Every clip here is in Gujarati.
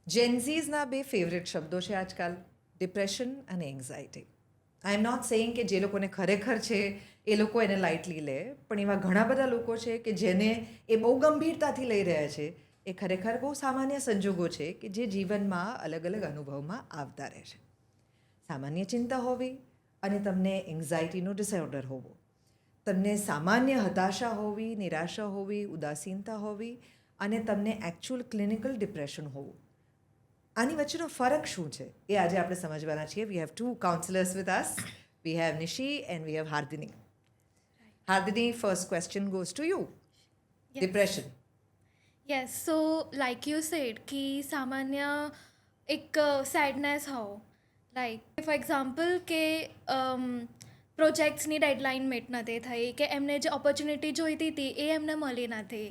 જેન્ઝીઝના બે ફેવરેટ શબ્દો છે આજકાલ, ડિપ્રેશન અને anxiety. I am not saying કે જે લોકોને ખરેખર છે એ લોકો એને લાઇટલી લે, પણ એવા ઘણા બધા લોકો છે કે જેને એ બહુ ગંભીરતાથી લઈ રહ્યા છે. એ ખરેખર બહુ સામાન્ય સંજોગો છે કે જે જીવનમાં અલગ અલગ અનુભવમાં આવતા રહે છે. સામાન્ય ચિંતા હોવી અને તમને એન્ઝાયટીનો ડિસઓર્ડર હોવો, તમને સામાન્ય હતાશા હોવી, નિરાશા હોવી, ઉદાસીનતા હોવી અને તમને એકચ્યુઅલ ક્લિનિકલ ડિપ્રેશન હોવું, આની વચ્ચેનો ફરક શું છે એ આજે આપણે સમજવાના છીએ. We have two counsellors with us. We have Nishi and we have Hardini. Hardini, first question goes to you. Yes. Depression. Yes. So, like you said, कि सामान्य एक सैडनेस हो, લાઈક ફોર એક્ઝામ્પલ કે પ્રોજેક્ટ્સની ડેડલાઇન મીટ નથી થઈ, કે એમને જે ઓપોર્ચ્યુનિટી જોઈતી હતી એ એમને મળી નથી,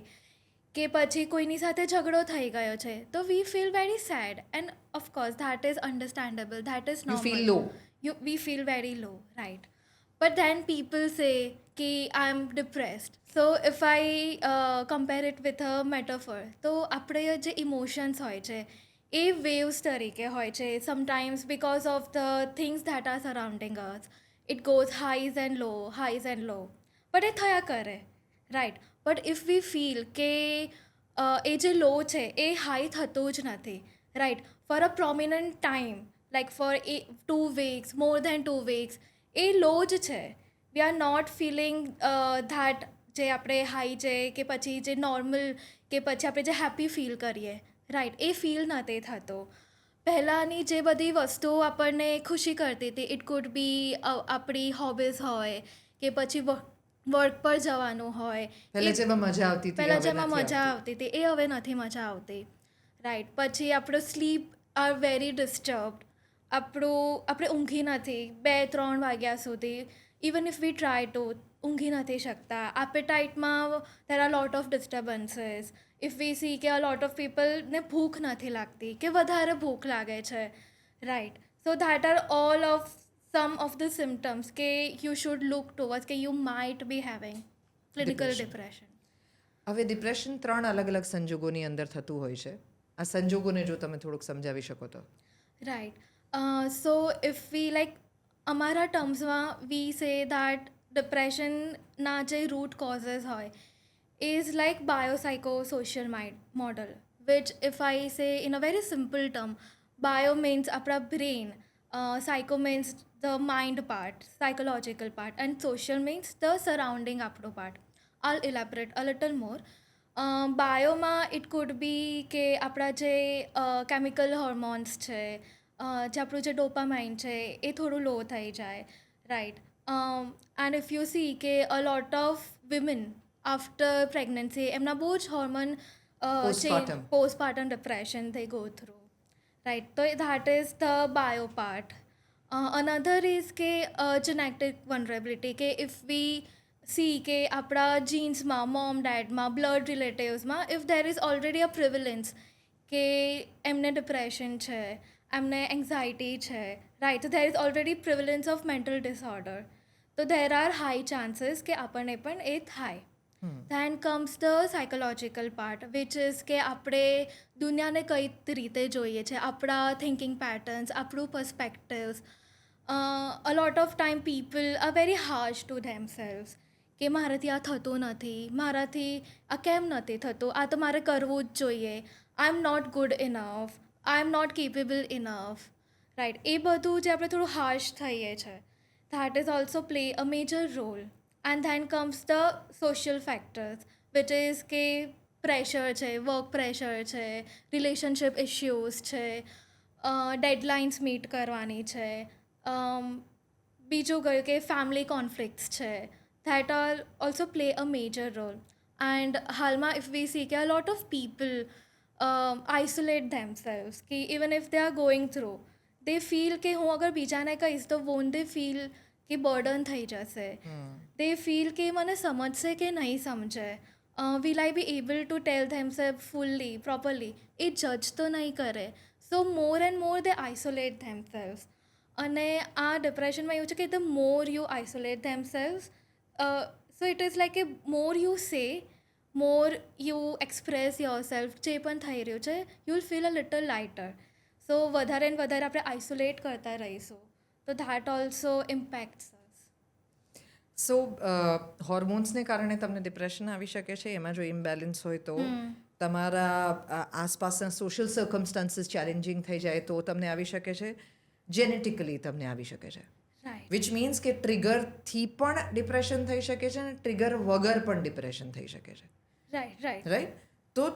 કે પછી કોઈની સાથે ઝઘડો થઈ ગયો છે, તો we feel very sad and of course that is understandable, that is you feel normal. Low. We feel very low, right? But then people say कि I'm depressed. So if I compare it with a metaphor, તો આપણે જે ઇમોશન્સ હોય છે એ વેવ્સ તરીકે હોય છે. Sometimes because of the things that are surrounding us, it goes highs and low. But એ થયા કરે, right. But if we feel કે એ જે લો છે એ હાઈ થતું જ નથી, right, for a prominent time, like for 2 weeks, more than 2 weeks, એ લો જ છે. We are not feeling that જે આપણે હાઈ છે કે પછી જે નોર્મલ કે પછી આપણે જે હેપી ફીલ કરીએ, રાઈટ, એ ફીલ નથી થતો. પહેલાંની જે બધી વસ્તુઓ આપણને ખુશી કરતી હતી, ઇટ કુડ બી આપણી હોબીઝ હોય કે પછી વર્ક પર જવાનું હોય, પહેલે એ જેમાં મજા આવતી હતી પહેલાં હવે જેમાં નથી મજા આવતી. આવતી હતી એ હવે નથી મજા આવતી, રાઈટ. પછી આપણું સ્લીપ આર વેરી ડિસ્ટર્બડ. આપણે ઊંઘી નથી 2-3 વાગ્યા સુધી. Even if we try to, ઊંઘી નથી શકતા. એપેટાઇટમાં there are lot of disturbances. If we see કે અ લોટ ઓફ પીપલને ભૂખ નથી લાગતી કે વધારે ભૂખ લાગે છે, right. So that are all of sum of the symptoms કે યુ શુડ લુક ટુવર્ડ્સ કે you might be having clinical depression. Depression. હવે ડિપ્રેશન 3 અલગ અલગ સંજોગોની અંદર થતું હોય છે. આ સંજોગોને જો તમે થોડુંક સમજાવી શકો તો. Right. So if we like અમારા ટર્મ્સમાં વી સે દેટ ડિપ્રેશનના જે રૂટ કોઝિસ હોય is like biopsychosocial model, which if I say in a very simple term, bio means આપણા brain, psycho means the mind part, psychological part, and social means the surrounding આપણો part. I'll elaborate a little more. બાયોમાં ઇટ કુડ બી કે આપણા જે કેમિકલ હોર્મોન્સ છે, જે આપણું જે ડોપામાઇન છે એ થોડું લો થઈ જાય, right. And if you see કે a lot of women after pregnancy એમના બહુ જ hormone postpartum. postpartum depression they go through, right? So that is the bio part. Another is કે genetic vulnerability, કે if we see કે આપણા જીન્સમાં, મોમ ડેડમાં, બ્લડ રિલેટિવ્સમાં, if there is already a prevalence કે એમને ડિપ્રેશન છે, એમને એન્ઝાયટી છે, right, there is already prevalence of mental disorder, તો દેર આર હાઈ ચાન્સીસ કે આપણને પણ એ થાય. Then comes the psychological part, which is કે આપણે દુનિયાને કઈ રીતે જોઈએ છે, આપણા થિંકિંગ પેટર્ન્સ, આપણું perspectives. A lot of time people are very harsh to themselves, કે મારાથી આ થતું નથી, મારાથી આ કેમ નથી થતું, આ તો મારે કરવું જ જોઈએ, I am not good enough, I am not capable enough, right. એ બધું જે આપણે થોડું હાર્શ થઈએ છે, that is also play a major role. And then comes the social factors, which is કે પ્રેશર છે, વર્ક પ્રેશર છે, રિલેશનશિપ ઇશ્યુઝ છે, ડેડલાઇન્સ મીટ કરવાની છે, બીજું કયું કે ફેમિલી કોન્ફ્લિક્ટ્સ છે, that are also play a major role. And હાલમાં ઇફ વી સી કે a lot of people isolate themselves, કે even if they are going through, they feel કે હું અગર બીજાને કહીશ તો વોન્ટ દે ફીલ કે બર્ડન થઈ જશે, દે ફીલ કે મને સમજશે કે નહીં સમજે, will I be able to tell themself fully properly, એ જજ તો નહીં કરે. So more and more they isolate themselves. અને આ ડિપ્રેશનમાં એવું છે કે the more you isolate themselves, so it is like કે more you say, more you express yourself જે પણ થઈ રહ્યું છે you will feel a little lighter. So વધારે ને વધારે આપણે આઇસોલેટ કરતા રહીશું તો ધેટ ઓલ્સો ઇમ્પેક્ટ્સ અસ. સો હોર્મોન્સને કારણે તમને ડિપ્રેશન આવી શકે છે, એમાં જો ઇમ્બેલેન્સ હોય તો તમારા આસપાસના સોશિયલ સર્કમસ્ટાન્સીસ ચેલેન્જિંગ થઈ જાય તો તમને આવી શકે છે, જેનેટિકલી તમને આવી શકે છે, રાઈટ. વિચ મીન્સ કે ટ્રિગરથી પણ ડિપ્રેશન થઈ શકે છે અને ટ્રિગર વગર પણ ડિપ્રેશન થઈ શકે છે, રાઈટ. રાઈટ? તો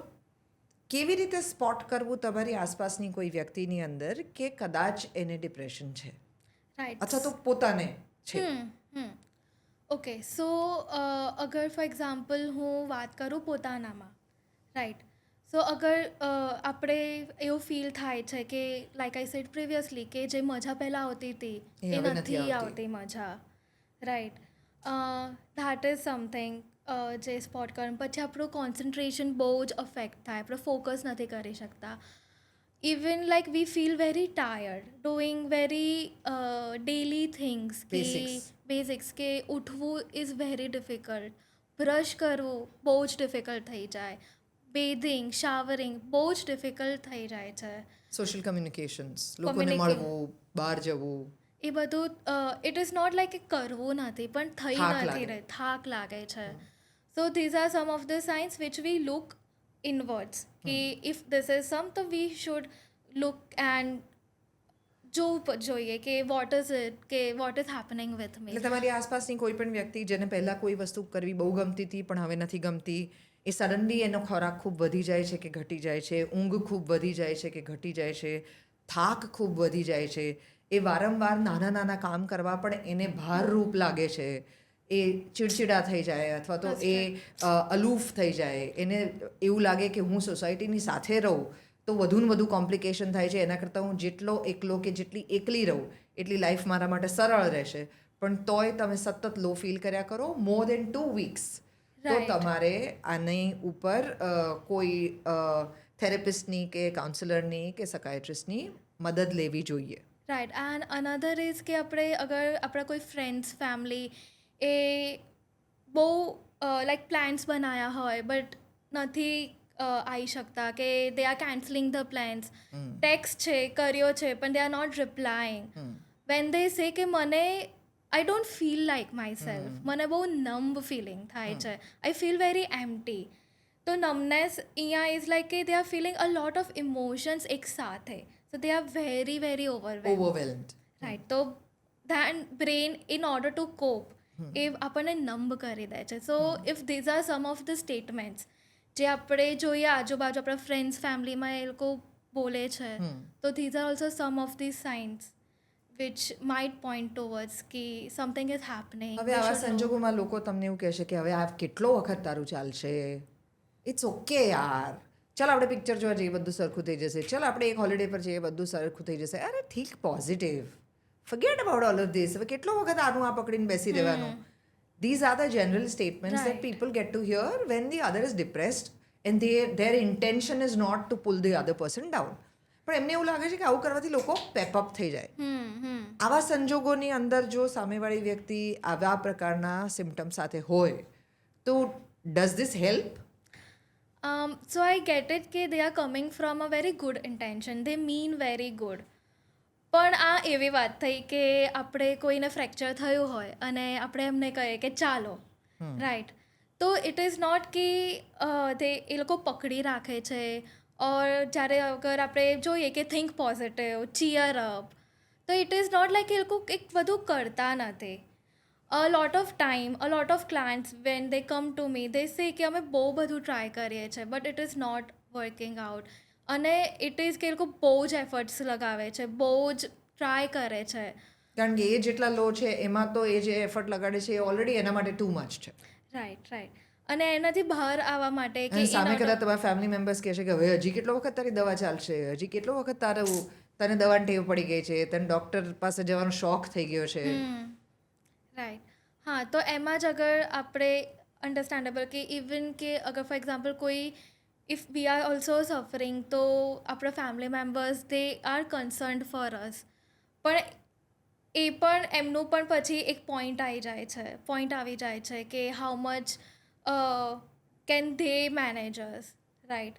કેવી રીતે સ્પોટ કરવું તમારી આસપાસની કોઈ વ્યક્તિની અંદર કે કદાચ એને ડિપ્રેશન છે રાઈટ. અથવા તો પોતાને છે? ઓકે સો અગર ફોર એક્ઝામ્પલ હું વાત કરું પોતાનામાં, રાઈટ. સો અગર આપણે એવું ફીલ થાય છે કે લાઈક આઈ સેડ પ્રિવિયસલી કે જે મજા પહેલાં આવતી હતી એ એ હવે નથી નથી આવતી. આવતી મજા, રાઈટ. ધેટ ઇઝ સમથિંગ જે સ્પોટ કરવાનું. પછી આપણું કોન્સન્ટ્રેશન બહુ જ અફેક્ટ થાય, આપણે ફોકસ નથી કરી શકતા. Even like we feel very tired doing very daily things કે Basics. બેઝિક્સ કે ઉઠવું ઇઝ વેરી ડિફિકલ્ટ, બ્રશ કરવું બહુ જ ડિફિકલ્ટ થઈ જાય, બેધિંગ શાવરિંગ બહુ જ ડિફિકલ્ટ થઈ જાય છે. સોશિયલ કમ્યુનિકેશન્સ, લોકોને Communicate. મળવું, બહાર જવું, એ બધું ઇટ ઇઝ નોટ લાઈક કે કરવું નથી પણ થઈ થાક નથી લાગે. રહે, થાક લાગે છે. So these are some of the signs which we look inwards કે ઇફ ધીસ ઇઝ સમ તો વી શુડ લુક એન્ડ જોવું જોઈએ કે વોટ ઇઝ ઇટ, કે what is happening with me. એટલે તમારી આસપાસની કોઈ પણ વ્યક્તિ જેને પહેલાં કોઈ વસ્તુ કરવી બહુ ગમતી હતી પણ હવે નથી ગમતી, એ સડનલી એનો ખોરાક ખૂબ વધી જાય છે કે ઘટી જાય છે, ઊંઘ ખૂબ વધી જાય છે કે ઘટી જાય છે, થાક ખૂબ વધી જાય છે, એ વારંવાર નાના નાના કામ કરવા પણ એને ભારરૂપ લાગે છે, એ ચીડચીડા થઈ જાય અથવા તો એ અલૂફ થઈ જાય, એને એવું લાગે કે હું સોસાયટીની સાથે રહું તો વધુ ને વધુ કોમ્પ્લિકેશન થાય છે, એના કરતાં હું જેટલો એકલો કે જેટલી એકલી રહું એટલી લાઈફ મારા માટે સરળ રહેશે. પણ તોય તમે સતત લો ફીલ કર્યા કરો મોર દેન 2 weeks, તો Right. તમારે આની ઉપર કોઈ થેરેપિસ્ટની કે કાઉન્સિલરની કે સકાયટ્રિસ્ટની મદદ લેવી જોઈએ. રાઈટ. એન્ડ અનધર ઇઝ કે આપણે અગર આપણા કોઈ ફ્રેન્ડ્સ ફેમિલી એ બહુ લાઈક પ્લાન્સ બનાવ્યા હોય બટ નથી આવી શકતા કે they are cancelling the plans, text છે કર્યો છે પણ they are not replying, when they say કે મને I don't feel like myself, મને બહુ નમ્બ ફિલિંગ થાય છે, આઈ ફીલ વેરી એમ્પ્ટી. તો નમનેસ અહીંયા ઇઝ લાઈક કે they are feeling a lot of emotions એક સાથે, so they are very very overwhelmed. Right. તો then brain in order to cope એ આપણને નમ્બ કરી દે છે. So if these are some of the statements જે આપણે જોઈએ આજુબાજુ આપણા ફ્રેન્ડ્સ ફેમિલીમાં એ લોકો બોલે છે, તો these are also some of the signs which might point towards કે સમથિંગ ઇઝ હેપનિંગ. હવે આવા સંજોગોમાં લોકો તમને એવું કહેશે કે હવે આ કેટલો વખત તારું ચાલશે, ઇટ્સ ઓકે યાર, ચાલ આપણે પિક્ચર જોવા જઈએ બધું સરખું થઈ જશે, ચાલ આપણે એક હોલિડે પર જઈએ બધું સરખું થઈ જશે, અરે ઠીક, positive, forget about all of this, હવે કેટલો વખત આનું આ પકડીને બેસી રહેવાનું. These are the general statements that Right. people get to hear when the other is depressed and their intention is not to pull the other person down. પણ એમને એવું લાગે છે કે આવું કરવાથી લોકો પેપઅપ થઈ જાય. આવા સંજોગોની અંદર જો સામેવાળી વ્યક્તિ આવા પ્રકારના સિમ્ટમ સાથે હોય તો does this help? So I get it કે they are coming from a very good intention, they mean very good. પણ આ એવી વાત થઈ કે આપણે કોઈને ફ્રેક્ચર થયું હોય અને આપણે એમને કહીએ કે ચાલો, રાઈટ. તો ઇટ ઇઝ નોટ કે તે એ લોકો પકડી રાખે છે, ઓર જ્યારે અગર આપણે જોઈએ કે થિંક પોઝિટિવ, ચીયર અપ, તો ઇટ ઇઝ નોટ લાઈક એ લોકો એક બધું કરતા નથી. A lot of time, a lot of clients when they come to me they say કે અમે બહુ બધું ટ્રાય કરીએ છીએ but it is not working out. અને ઇટ ઇઝ કે એ લોકો બહુ જ એફર્ટ્સ લગાવે છે, બહુ જ ટ્રાય કરે છે. કારણ કે એ જેટલા લો છે એમાં તો એ જે એફર્ટ લગાડે છે એ ઓલરેડી એના માટે ટુ મચ છે. Right, right. અને એનાથી બહાર આવવા માટે કે અને સામે કદાચ તમારા ફેમિલી મેમ્બર્સ કહે છે કે હવે હજી કેટલો વખત તારી દવા ચાલશે, હજી કેટલો વખત તને દવાની ટેવ પડી ગઈ છે, તને ડૉક્ટર પાસે જવાનો શોખ થઈ ગયો છે. રાઈટ. હા, તો એમાં જ અગર આપણે અન્ડરસ્ટેન્ડેબલ કે ઇવન કે અગર ફોર એક્ઝામ્પલ કોઈ if we are also suffering તો આપણા family members they are કન્સર્ન્ડ for us, પણ એ પણ એમનું પણ પછી એક પોઈન્ટ આવી જાય છે કે how much can they manage us, right?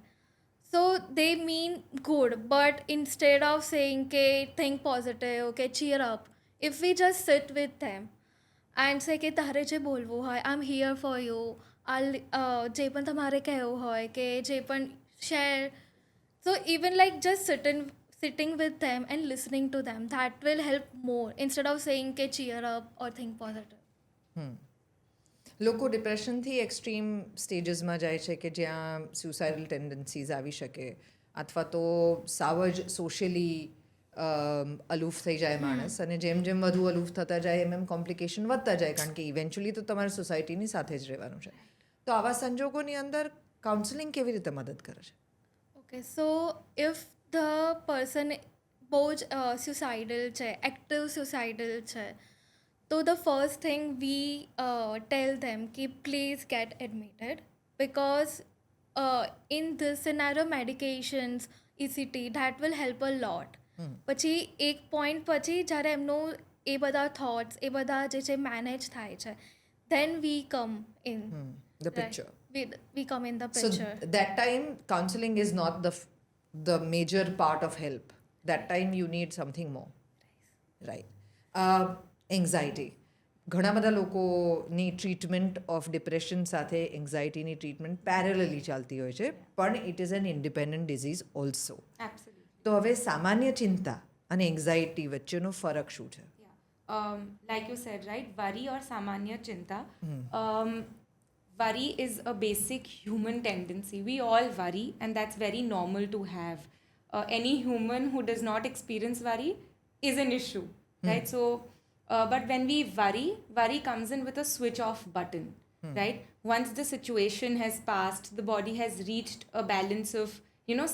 So they mean good, but instead of saying, okay, think positive, okay, cheer up, if we just sit with them and say કે તારે જે બોલવું હોય આઈ એમ હિયર ફોર યુ જે પણ તમારે કહેવું હોય કે જે પણ share so even like just sitting with them and listening to them, that will help more instead of saying ke cheer up or think positive. લોકો ડિપ્રેશનથી એક્સ્ટ્રીમ સ્ટેજીસમાં જાય છે કે જ્યાં સુસાઇડલ ટેન્ડન્સીઝ આવી શકે અથવા તો સાવ જ સોશિયલી અલૂફ થઈ જાય માણસ અને જેમ જેમ વધુ અલૂફ થતા જાય એમ કોમ્પ્લિકેશન વધતા જાય કારણ કે ઇવેન્ચ્યુઅલી તો તમારે સોસાયટીની સાથે જ રહેવાનું છે તો આવા સંજોગોની અંદર કાઉન્સેલિંગ કેવી રીતે મદદ કરે છે Okay, so if the person બહુ જ suicidal છે, active suicidal છે, so the first thing we tell them ki please get admitted because in this scenario medications ECT that will help a lot. પછી એક પોઈન્ટ પછી જ્યારે એમનું એ બધા થોટ્સ એ બધા જે છે મેનેજ થાય છે then we come in the picture. we come in the So picture. that time counseling is not the major part of help. That time you need something more. Right. Anxiety. ઘણા બધા લોકોની ટ્રીટમેન્ટ ઓફ ડિપ્રેશન સાથે એન્ઝાયટીની ટ્રીટમેન્ટ પેરેલલી ચાલતી હોય છે પણ it is an independent disease also Absolutely. તો હવે સામાન્ય ચિંતા અને એન્ઝાયટી વચ્ચેનો ફરક શું છે Like you said, right? Worry or samanya chinta. Worry is a basic human tendency. We all worry, and that's very normal to have. Any human who does not experience worry is an issue, right? So, but when we worry comes in with a switch off button, right? Once the situation has passed, the body has reached a balance of,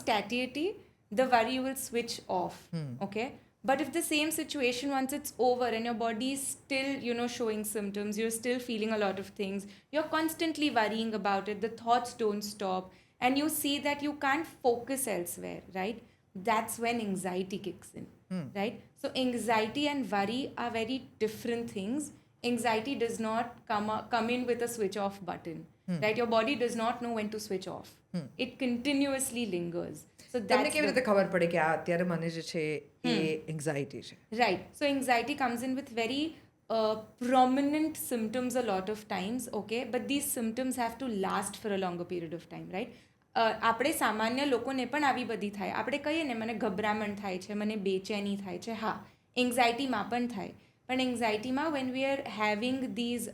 satiety, the worry will switch off, okay? But if the same situation, once it's over and your body is still, showing symptoms, you're still feeling a lot of things, you're constantly worrying about it, the thoughts don't stop, and you see that you can't focus elsewhere, right? That's when anxiety kicks in, right? So anxiety and worry are very different things. Anxiety does not come in with a switch off button, right? Your body does not know when to switch off. It continuously lingers. So તમને that's કેવી રીતે ખબર પડે કે આ અત્યારે મને જે છે એ એન્ઝાયટી છે right. So anxiety comes in with very prominent symptoms a lot of times, okay? But these symptoms have to last for a longer period of time, right? આપણે સામાન્ય લોકોને પણ આવી બધી થાય આપણે કહીએ ને મને ગભરામણ થાય છે મને બેચેની થાય છે હા એન્ઝાયટીમાં પણ થાય પણ એન્ઝાયટીમાં when we are having these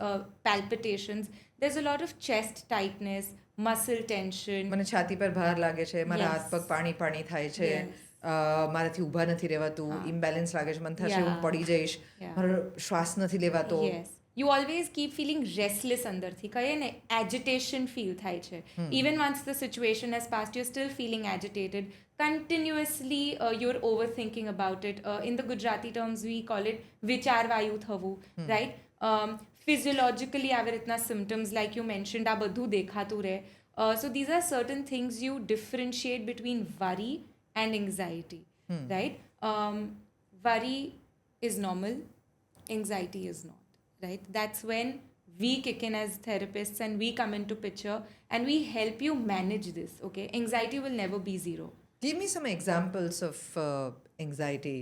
palpitations there's a lot of chest tightness muscle tension મને છાતી પર ભાર લાગે છે મારા Yes. હાથ પગ પાણી પાણી થાય છે Yes. મારાથી ઊભા નથી રહેવાતું ઇમ્બેલેન્સ લાગે છે મને થશે Yeah. હું પડી જઈશ Yeah. મારો શ્વાસ નથી લેવાતો Yes. You always keep feeling restless અંદરથી કહીએ ને agitation feel થાય છે even once the situation has passed you're still feeling agitated continuously you're overthinking about it in the Gujarati terms we call it વિચારવાયુ થવું right physiologically આવી રીતના symptoms like you mentioned આ બધું દેખાતું રહે so these are certain things you differentiate between worry and anxiety right worry is normal anxiety is not right that's when we kick in as therapists and we come into picture and we help you manage this okay anxiety will never be zero give me some examples of anxiety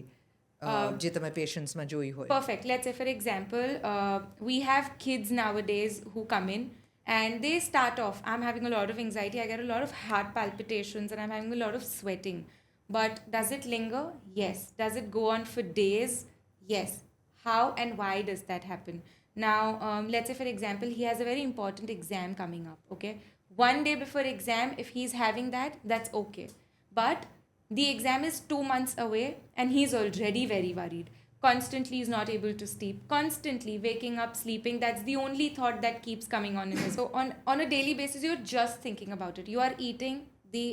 જે તમે પેશન્ટ્સમાં જોઈ હોય perfect let's say for example we have kids nowadays who come in and they start off I'm having a lot of anxiety I get a lot of heart palpitations and I'm having a lot of sweating but does it linger yes does it go on for days yes how and why does that happen now let's say for example he has a very important exam coming up okay one day before exam if he's having that that's okay but the exam is 2 months away and he's already very worried constantly is not able to sleep constantly waking up sleeping that's the only thought that keeps coming on in his so on a daily basis you're just thinking about it you are eating the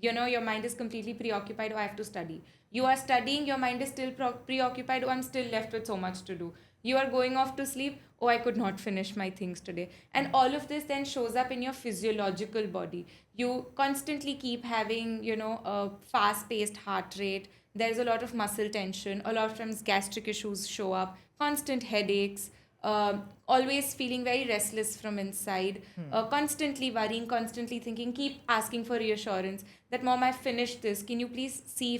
your mind is completely preoccupied oh I have to study you are studying your mind is still preoccupied oh I'm still left with so much to do you are going off to sleep oh I could not finish my things today and all of this then shows up in your physiological body you constantly keep having a fast paced heart rate there's a lot of muscle tension a lot of times gastric issues show up constant headaches always feeling very restless from inside, constantly worrying, constantly thinking, keep asking for reassurance that mom, I've finished this. Can you please see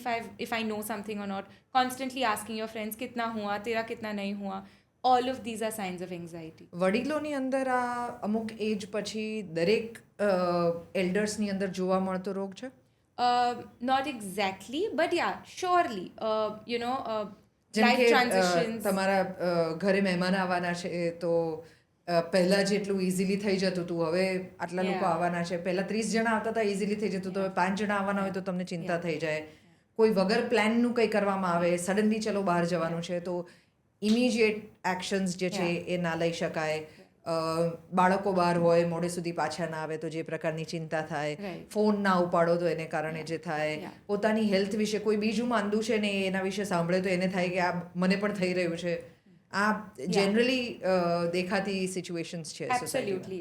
if I know something or not? Constantly asking your friends, kitna hua, tera kitna nahi hua. All of these are signs of anxiety. વડીલોની અંદર આ અમુક એજ પછી દરેક એલ્ડર્સની અંદર જોવા મળતો રોગ છે? Not exactly, but yeah, surely. જેમ Life કે transitions. તમારા ઘરે મહેમાન આવવાના છે તો પહેલા જેટલું ઇઝીલી થઈ જતું હતું હવે આટલા લોકો Yeah. આવવાના છે પહેલા 30 જણા આવતા હતા ઇઝીલી થઈ જતું તો હવે 5 જણા આવવાના હોય તો તમને ચિંતા થઈ જાય કોઈ વગર પ્લાનનું કંઈ કરવામાં આવે સડનલી ચલો બહાર જવાનું છે તો ઇમિજિએટ એક્શન્સ જે છે એ ના લઈ શકાય બાળકો બહાર હોય મોડે સુધી પાછા ના આવે તો જે પ્રકારની ચિંતા થાય Right. ફોન ના ઉપાડો તો એને કારણે જે થાય Yeah. પોતાની હેલ્થ વિશે કોઈ બીજું માંદું છે ને એના વિશે સાંભળે તો એને થાય કે આ મને પણ થઈ રહ્યું છે આ જનરલી દેખાતી સિચ્યુએશન્સ છે Absolutely.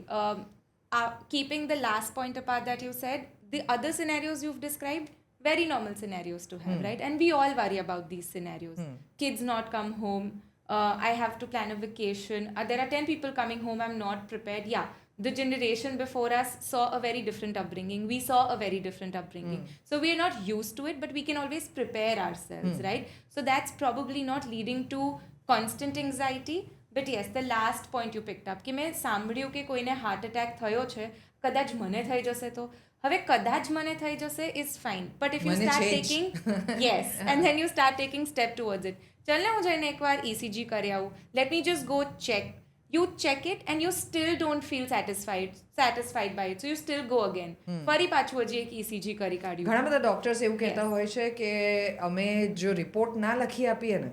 Keeping the last point apart that you said, the other scenarios you've described, very normal scenarios to have, right? And we all worry about these scenarios. Kids not come home. I have to plan a vacation. There are 10 people coming home. I'm not prepared. Yeah. The generation before us saw a very different upbringing. We saw a very different upbringing. So we are not used to it, but we can always prepare ourselves, right? So that's probably not leading to constant anxiety. But yes, the last point you picked up, કે મેં સાંભળ્યું કે કોઈને હાર્ટ અટેક થયો છે કદાચ મને થઈ જશે તો હવે કદાચ મને થઈ જશે is fine but if you મને સ્ટાર્ટ છે જ. Taking yes and then you start taking step towards it ચાલ ને હું જઈને એકવાર ECG કરી આવું let me just go check you check it and you still don't feel satisfied by it so you still go again ફરી પાછું હજી એક ECG કરી કાઢ્યું ઘણા બધા ડોક્ટર્સ એવું કહેતા હોય છે કે અમે જો રિપોર્ટ ના લખી આપીએ ને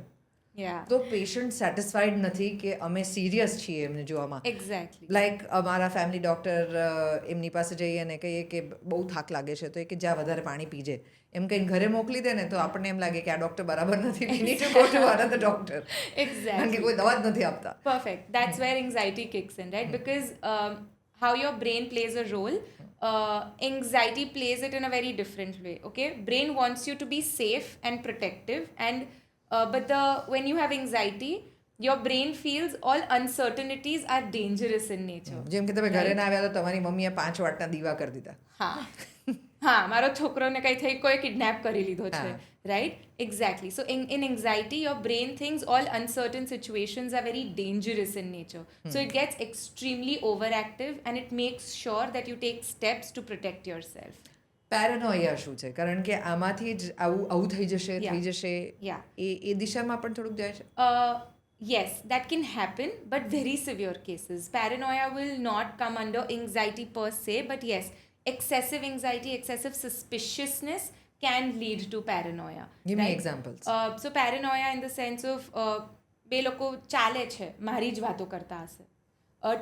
yeah તો પેશન્ટ સેટિસ્ફાઈડ નથી કે અમે સિરિયસ છીએ એમને જોવામાં exactly લાઈક અમારા ફેમિલી ડૉક્ટર એમની પાસે જઈએ અને કહીએ કે બહુ થાક લાગે છે તો એ કે જ્યાં વધારે પાણી પીજે એમ કહીને ઘરે મોકલી દે ને તો આપણને એમ લાગે કે આ ડૉક્ટર બરાબર નથી we need to go to another doctor કારણ કે exactly કોઈ દવા જ નથી આપતા Perfect. That's where anxiety kicks in, right? Because how your brain plays a role, anxiety plays it in a very different way. Okay, brain wants you to be safe and protective, and but when you have anxiety, your brain feels all uncertainties are dangerous in nature. જેમ કે તમે ઘરે ના આવ્યા તો તમારી મમ્મીએ 5 વાટના દીવા કરી દીધા હા હા મારો છોકરોને કંઈ થઈ કોઈ કિડનેપ કરી લીધો છે હા. right exactly so in anxiety your brain thinks all uncertain situations are very dangerous in nature so it gets extremely overactive and it makes sure that you take steps to protect yourself પેરેનોયા શું છે કારણ કે આમાંથી જ આવું થઈ જશે Yeah. થઈ જશે Yeah. એ દિશામાં પણ થોડુંક જાય છે Yes, that can happen, but very severe cases. Paranoia will not come under anxiety per se, but yes, excessive anxiety, excessive suspiciousness can lead to paranoia. Give me right? examples. So paranoia in the sense of બે લોકો ચાલે છે મારી જ વાતો કરતા હશે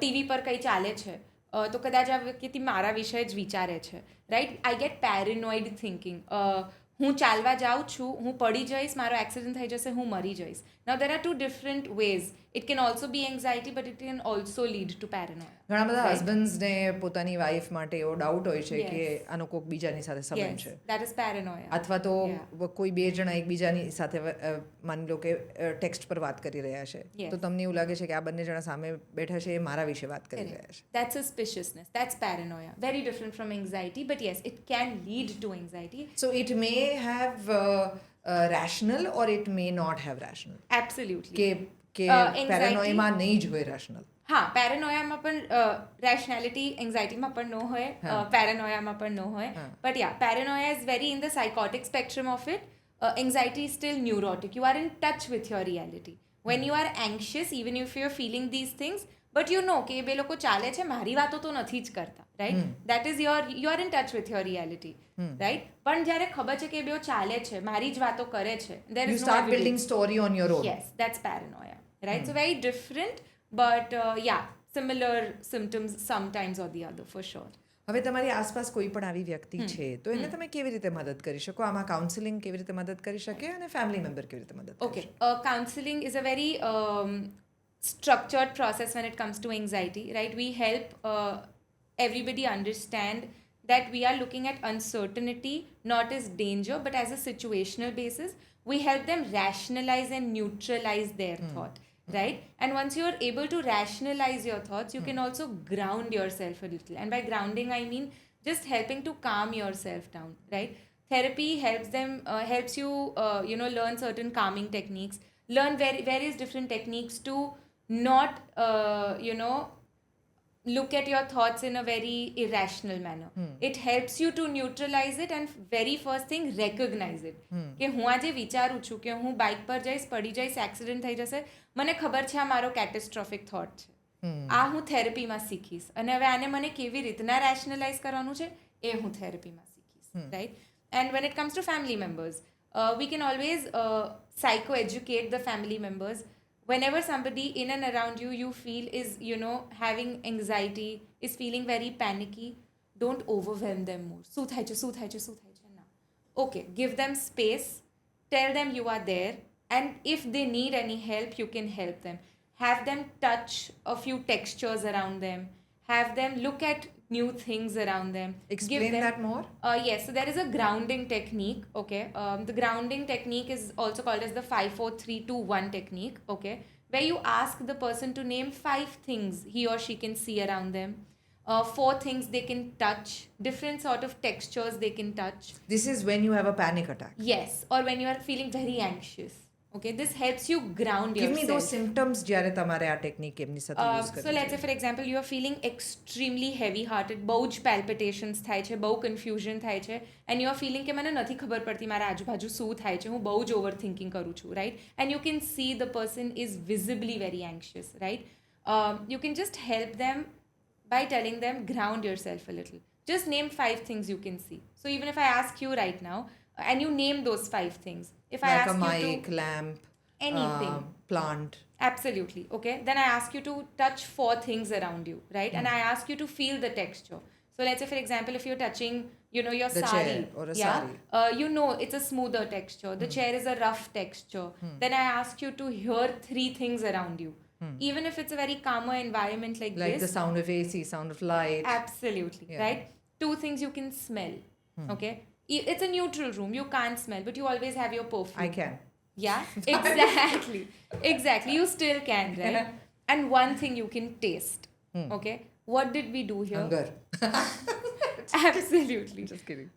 ટીવી પર કંઈ ચાલે છે તો કદાચ આ વ્યક્તિ મારા વિશે જ વિચારે છે રાઈટ આઈ ગેટ પેરેનોઇડ થિંકિંગ હું ચાલવા જાઉં છું હું પડી જઈશ મારો એક્સિડન્ટ થઈ જશે હું મરી જઈશ now there are two different ways it can also be anxiety but it can also lead to paranoia ઘણા બધા Right. હસબન્ડ્સને પોતાની વાઈફ માટે એવો ડાઉટ હોય છે Yes. કે આનો કોઈક બીજાની સાથે સંબંધ યસ છે દેટ ઇઝ પેરેનોયા અથવા તો Yeah. કોઈ બે જણા એકબીજાની સાથે માની લો કે ટેક્સ્ટ પર વાત કરી રહ્યા છે Yes. તો તમને એવું લાગે છે કે આ બંને જણા સામે બેઠા છે એ મારા વિશે વાત કરી રહ્યા છે That's suspiciousness. That's paranoia. Very different from anxiety, but yes, it can lead to anxiety. So it may have rational or it may not have rational Absolutely. કે Anxiety- પેરેનોયમાં નહીં જ હોય રેશનલ હા પેરેનોયામાં પણ રેશનાલિટી એન્ઝાઇટીમાં પણ ન હોય પેરેનોયામાં પણ ન હોય હા. But yeah paranoia is very in the psychotic spectrum of it anxiety is still neurotic you are in touch with your reality when you are anxious even if you are feeling these things but you know કે એ બે લોકો ચાલે છે મારી વાતો તો નથી જ કરતા right that is you are in touch with your reality right પણ જ્યારે ખબર છે કે એ બે ચાલે છે મારી જ વાતો કરે છે there you is know start building story on your own Yes, that's paranoia, right? So very different, but yeah, similar symptoms sometimes or the other for sure. હવે તમારી આસપાસ કોઈ પણ આવી વ્યક્તિ છે તો એને તમે કેવી રીતે મદદ કરી શકો આમાં કાઉન્સેલિંગ કેવી રીતે મદદ કરી શકે અને ફેમિલી મેમ્બર કેવી રીતે મદદ કરી Okay, counseling is a very structured process when it comes to anxiety, right? We help everybody understand that we are looking at uncertainty not as danger but as a situational basis. We help them rationalize and neutralize their thought, right? And once you are able to rationalize your thoughts, you can also ground yourself a little. And by grounding, I mean just helping to calm yourself down, right? Therapy helps you learn certain calming techniques, learn various different techniques to not look at your thoughts in a very irrational manner. It helps you to neutralize it and very first thing recognize it. કે હું આજે વિચારું છું કે હું બાઇક પર જઈશ, પડી જઈશ, એક્સિડન્ટ થઈ જશે, મને ખબર છે આ મારો કેટેસ્ટ્રોફિક થોટ છે. આ હું થેરપીમાં શીખીશ અને હવે આને મને કેવી રીતના રેશનલાઇઝ કરવાનું છે એ હું થેરપીમાં શીખીશ, right? And when it comes to family members, we can always psycho-educate the family members. Whenever somebody in and around you feel is, having anxiety, is feeling very panicky, don't overwhelm them more. શું થાય છે, શું થાય છે, શું થાય છે? ના. Okay, give them space, tell them you are there, and if they need any help, you can help them. Have them touch a few textures around them. Have them look at new things around them. Explain that more. Yes, so there is a grounding technique, okay? The grounding technique is also called as the 5, 4, 3, 2, 1 technique, okay? Where you ask the person to name 5 things he or she can see around them, 4 things they can touch, different sort of textures they can touch. This is when you have a panic attack. Yes, or when you are feeling very anxious. Okay, this helps you ground Give yourself. me those symptoms જ્યારે તમારે આ ટેકનિક એમની સાથે યુઝ So કરવી let's say for example you are feeling extremely heavy hearted, બહુ જ palpitations થાય છે, બહુ confusion થાય છે, and you are feeling કે મને નથી ખબર પડતી મારા આજુબાજુ શું થાય છે, હું બહુ જ overthinking કરું છું, right? And you can see the person is visibly very anxious, right? You can just help them by telling them ground yourself a little. Just name 5 things you can see. So even if I ask you right now and you name those 5 things, if I like ask a you mic, to lamp, anything, plant. absolutely, okay, then I ask you to touch 4 things around you, right? And I ask you to feel the texture. So let's say for example if you're touching your The sari, chair or a yeah, sari. it's a smoother texture, the chair is a rough texture, then I ask you to hear 3 things around you, even if it's a very calmer environment like Like this. the sound of AC, sound of light. Absolutely, Yeah. right? 2 things you can smell, okay? It's a neutral room, you can't smell, but you always have your perfume. I can. Yeah, exactly. Exactly. You still can, right? And one thing you can taste. Okay. What did we do here? Hunger. Absolutely. Just kidding.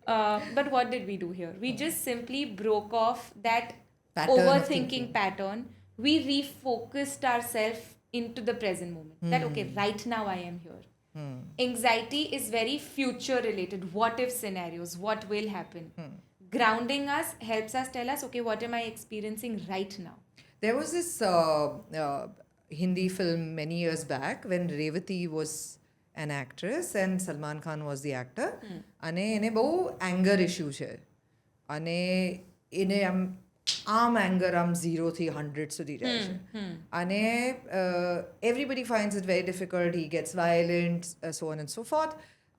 But what did we do here? We just simply broke off that Pattern of overthinking thinking. pattern. We refocused ourselves into the present moment. That, okay, right now I am here. Anxiety is very future related. What if scenarios? What will happen? Grounding us helps us tell us, okay, what am I experiencing right now? There was this Hindi film many years back when Revati was an actress and Salman Khan was the actor. અને એને બહુ એંગર ઇશ્યુ છે અને એને આમ એંગર આમ 0 થી 100 સુધી જાય છે અને everybody finds it very difficult. He gets violent, so on and so forth.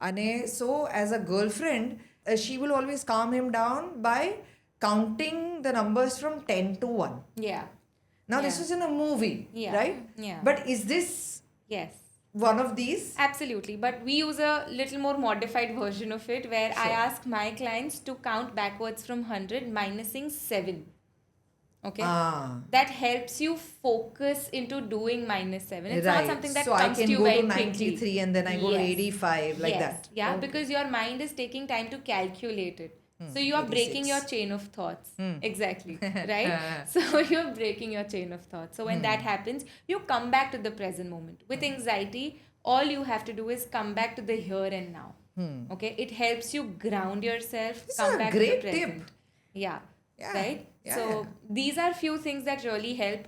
અને so as a girlfriend, she will always calm him down by counting the numbers from 10 to 1. Yeah. Now this Yeah. was in a movie, Yeah. right? Yeah. But is this Yes. one of these? Absolutely. But we use a little more modified version of it where I Sure. ask my clients to count backwards from 100, minusing 7. Okay? Ah. That helps you focus into doing -7. It's Right. not something that so I comes can to you go very to quickly. 93 and then I go to Yes. 85 like Yes. that. Yeah, Okay. because your mind is taking time to calculate it. So you are 86. breaking your chain of thoughts. Exactly. Right? So you're breaking your chain of thoughts. So when that happens, you come back to the present moment. With anxiety, all you have to do is come back to the here and now. Okay? It helps you ground yourself, This come is a back great to the present. tip. Yeah. Yeah. Right? Yeah, So yeah. these are few things that really help.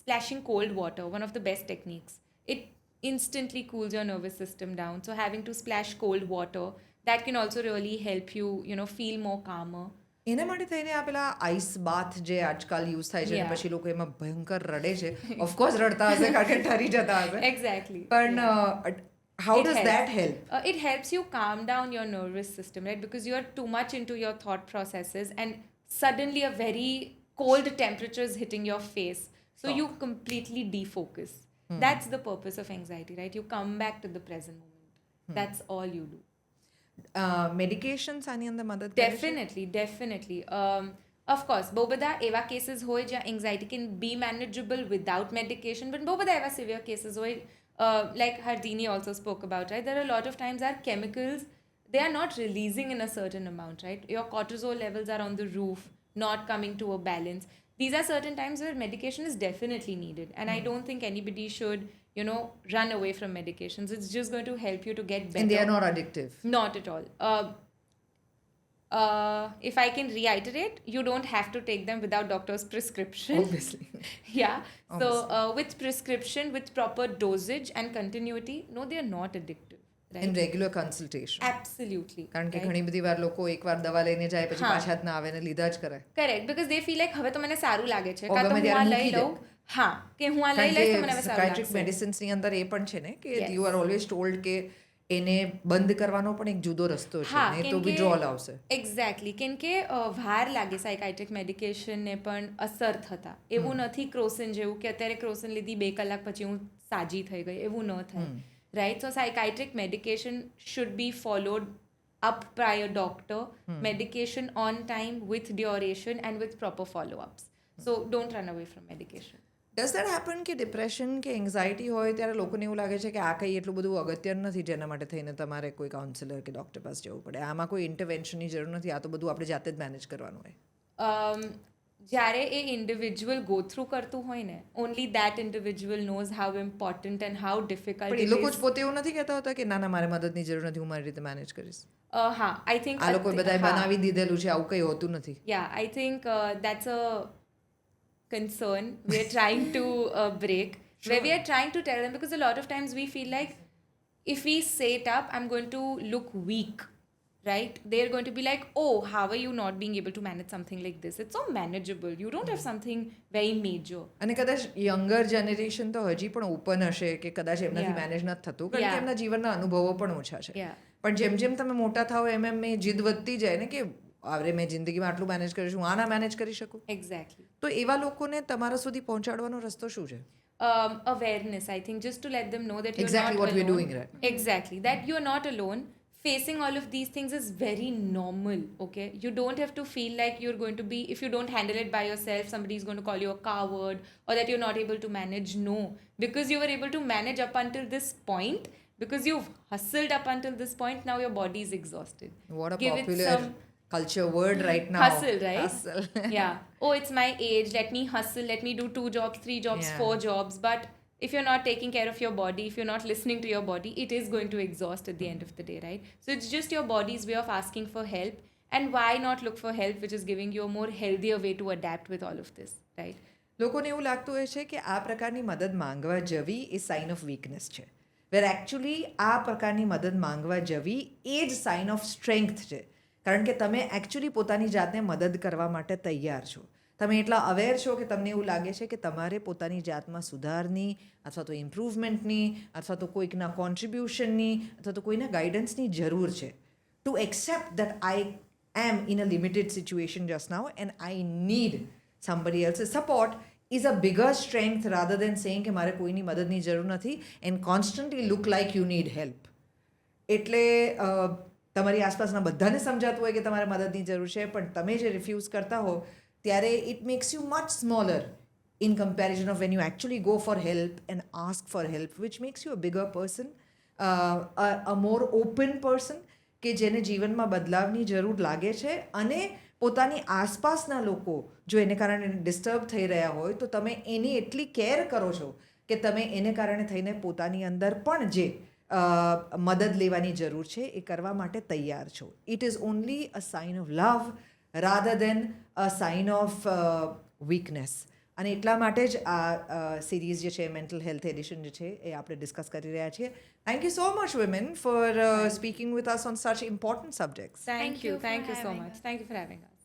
Splashing cold water, one of the best techniques. It instantly cools your nervous system down. So having to splash cold water, that can also really help you, feel more calmer. એના માટે થઈને આ પેલા આઈસ બાથ જે આજકાલ યુઝ થાય છે અને Yeah. પછી લોકો એમાં ભયંકર રડે છે ઓફકોર્સ રડતા હશે કારણ કે ઠરી જતા હશે Exactly. પણ how It does helps. that help? It helps you calm down your nervous system, right? Because you are too much into your thought processes and suddenly a very cold temperature is hitting your face. So you completely defocus. That's the purpose of anxiety, right? You come back to the present moment. That's all you do. Medications આની અંદર મદદ કરે છે? Definitely. Of course, બહુ બધા એવા કેસીસ હોય જ્યાં anxiety can be manageable without medication, but બહુ બધા એવા સિવિયર કેસીસ હોય, like Hardini also spoke about, right? There are a lot of times our chemicals, they are not releasing in a certain amount, right? Your cortisol levels are on the roof, not coming to a balance. These are certain times where medication is definitely needed, and I don't think anybody should, run away from medications. It's just going to help you to get better. And they are not addictive. Not at all. If I can reiterate, you don't have to take them without doctor's prescription. Obviously. Yeah. So with prescription, with proper dosage and continuity, no, they are not addictive. Right? In regular consultation. Absolutely. કારણ કે right? ઘણી બધી વાર લોકો એકવાર દવા લઈને જાય પછી હા. પાછા જ ના આવે ને લીધા જ કરે. Correct, because they feel like હવે તો મને સારું લાગે છે, ઓ કાં તો ગમે હું ત્યારે આ મૂકી લઈ દે. લઉં. હા, કે હું આ લઈ કારણ લઈશ તો કે મને હવે સારું સાયકાટ્રિક લાગશે. મેડિસિન્સની અંદર એ પણ છે ને કે Yes. You are always told કે એને બંધ કરવાનો પણ એક જુદો રસ્તો છે, હા, નહીં કેમ તો કે- વિડ્રોઅલ આવશે. એક્ઝેક્ટલી, કેમ કે વાર લાગે સાયકાઇટ્રિક મેડિકેશનને પણ અસર થતા. એવું નથી ક્રોસિન જેવું કે અત્યારે ક્રોસિન લીધી 2 કલાક પછી હું સાજી થઈ ગઈ, એવું ન થાય. Right, so psychiatric medication should be followed up by a doctor, medication on time with duration and with proper follow-ups. So don't run away from medication. Does that happen કે ડિપ્રેશન કે એન્ઝાઇટી હોય ત્યારે લોકોને એવું લાગે છે કે આ કંઈ એટલું બધું અગત્યનું નથી જેના માટે થઈને તમારે કોઈ કાઉન્સિલર કે ડૉક્ટર પાસે જવું પડે, આમાં કોઈ ઇન્ટરવેન્શનની જરૂર નથી, આ તો બધું આપણે જાતે જ મેનેજ કરવાનું હોય. જ્યારે એ ઇન્ડિવિજ્યુઅલ ગો થ્રુ કરતું હોય ને, only that individual nose how important and how difficult પણ એ લોકો જ પોતે એવું નથી કહેતા હોતા કે ના ના મારે મદદની જરૂર નથી, હું મારી રીતે મેનેજ કરીશ. હા, આઈ થિંક આ લોકો બધાએ બનાવી દીધેલું છે, આવું કંઈ હોતું નથી. Yeah, I think that's a concern we're trying to break. Where we are trying to tell them, because a lot of times we feel like if we say it up, I'm going to look weak, right? They're going to be like, oh, how are you not being able to manage something like this? It's so manageable. You don't have something very major. અને કદાચ યંગર જનરેશન તો હજી પણ ઓપન હશે કે કદાચ એમનાથી Yeah. મેનેજ નથી થતું કારણ કે Yeah. એમના જીવનના અનુભવો પણ ઓછા છે. Yeah. પણ જેમ જેમ તમે મોટા થાઓ એમ એમ એ જીદ વધતી જાય ને કે અરે મેં જિંદગીમાં આટલું મેનેજ કરીશ, હું આ ના મેનેજ કરી શકું. Exactly. તો એવા લોકોને તમારા સુધી પહોંચાડવાનો રસ્તો શું છે? Awareness, I think, just to let them know that you're Exactly not what we're alone. doing right now. Exactly, that you're not alone. Facing all of these things is very normal, okay? You don't have to feel like you're going to be, if you don't handle it by yourself, somebody is going to call you a coward or that you're not able to manage. No, because you were able to manage up until this point, because you've hustled up until this point, now your body is exhausted. What a Give it popular some culture word right now. hustle, right? Hustle. Yeah. Oh, it's my age. Let me hustle. Let me do 2 jobs, 3 jobs, Yeah. 4 jobs. But if you're not taking care of your body, if you're not listening to your body, it is going to exhaust at the end of the day, right? So it's just your body's way of asking for help. And why not look for help which is giving you a more healthier way to adapt with all of this, right? લોકોને એવું લાગતું હોય છે કે આ પ્રકારની મદદ માંગવા જવી એ સાઇન ઓફ વીકનેસ છે, વેર એકચ્યુઅલી આ પ્રકારની મદદ માંગવા જવી એ જ સાઇન ઓફ સ્ટ્રેન્થ છે, કારણ કે તમે એકચ્યુઅલી પોતાની જાતને મદદ કરવા માટે તૈયાર છો. તમે એટલા અવેર છો કે તમને એવું લાગે છે કે તમારે પોતાની જાતમાં સુધારની અથવા તો ઇમ્પ્રુવમેન્ટની અથવા તો કોઈકના કોન્ટ્રીબ્યુશનની અથવા તો કોઈના ગાઈડન્સની જરૂર છે. To accept that I am in a limited situation just now and I need somebody else's support is a bigger strength rather than saying કે મારે કોઈની મદદની જરૂર નથી and constantly look like you need help. એટલે તમારી આસપાસના બધાને સમજાતું હોય કે તમારે મદદની જરૂર છે પણ તમે જે રિફ્યુઝ કરતા હો ત્યારે it makes you much smaller in comparison of when you actually go for help and ask for help, which makes you a bigger person, a more open person કે જેને જીવનમાં બદલાવની જરૂર લાગે છે અને પોતાની આસપાસના લોકો જો એને કારણે ડિસ્ટર્બ થઈ રહ્યા હોય તો તમે એની એટલી કેર કરો છો કે તમે એને કારણે થઈને પોતાની અંદર પણ જે મદદ લેવાની જરૂર છે એ કરવા માટે તૈયાર છો. It is only a sign of love rather than a sign of weakness. અને એટલા માટે જ આ સિરીઝ જે છે મેન્ટલ હેલ્થ એડિશન જે છે એ આપણે ડિસ્કસ કરી રહ્યા છીએ. Thank you so much women for speaking with us on such important subjects. Thank you. for Thank you so having much. us. Thank you for having us.